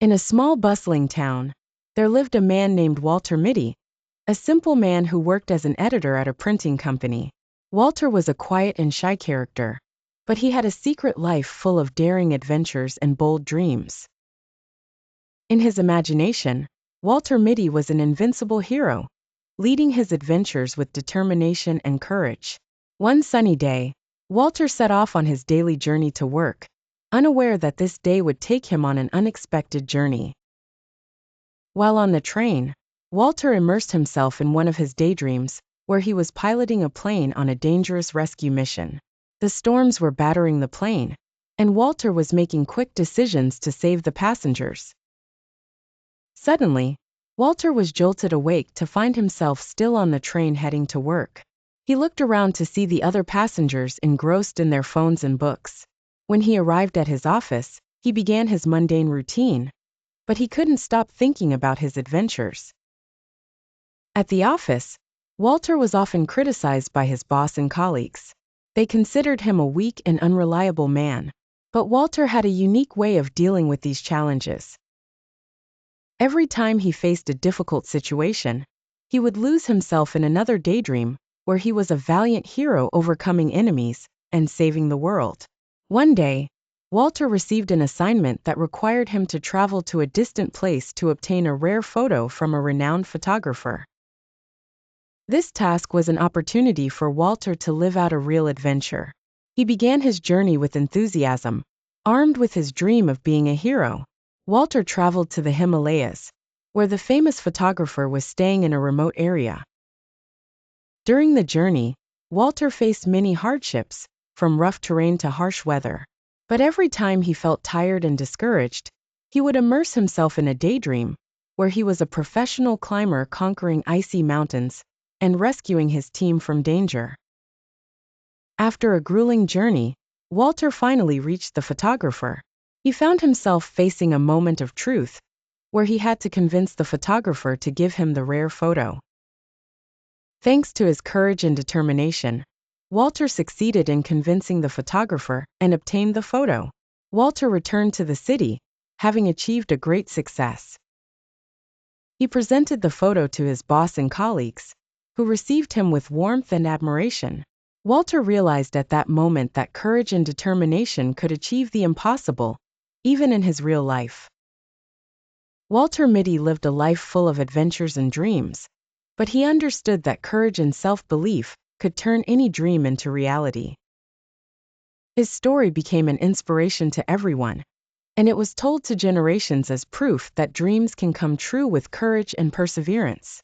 In a small bustling town, there lived a man named Walter Mitty, a simple man who worked as an editor at a printing company. Walter was a quiet and shy character, but he had a secret life full of daring adventures and bold dreams. In his imagination, Walter Mitty was an invincible hero, leading his adventures with determination and courage. One sunny day, Walter set off on his daily journey to work, unaware that this day would take him on an unexpected journey. While on the train, Walter immersed himself in one of his daydreams, where he was piloting a plane on a dangerous rescue mission. The storms were battering the plane, and Walter was making quick decisions to save the passengers. Suddenly, Walter was jolted awake to find himself still on the train heading to work. He looked around to see the other passengers engrossed in their phones and books. When he arrived at his office, he began his mundane routine, but he couldn't stop thinking about his adventures. At the office, Walter was often criticized by his boss and colleagues. They considered him a weak and unreliable man, but Walter had a unique way of dealing with these challenges. Every time he faced a difficult situation, he would lose himself in another daydream, where he was a valiant hero overcoming enemies and saving the world. One day, Walter received an assignment that required him to travel to a distant place to obtain a rare photo from a renowned photographer. This task was an opportunity for Walter to live out a real adventure. He began his journey with enthusiasm. Armed with his dream of being a hero, Walter traveled to the Himalayas, where the famous photographer was staying in a remote area. During the journey, Walter faced many hardships, from rough terrain to harsh weather. But every time he felt tired and discouraged, he would immerse himself in a daydream, where he was a professional climber conquering icy mountains and rescuing his team from danger. After a grueling journey, Walter finally reached the photographer. He found himself facing a moment of truth, where he had to convince the photographer to give him the rare photo. Thanks to his courage and determination, Walter succeeded in convincing the photographer and obtained the photo. Walter returned to the city, having achieved a great success. He presented the photo to his boss and colleagues, who received him with warmth and admiration. Walter realized at that moment that courage and determination could achieve the impossible, even in his real life. Walter Mitty lived a life full of adventures and dreams, but he understood that courage and self-belief could turn any dream into reality. His story became an inspiration to everyone, and it was told to generations as proof that dreams can come true with courage and perseverance.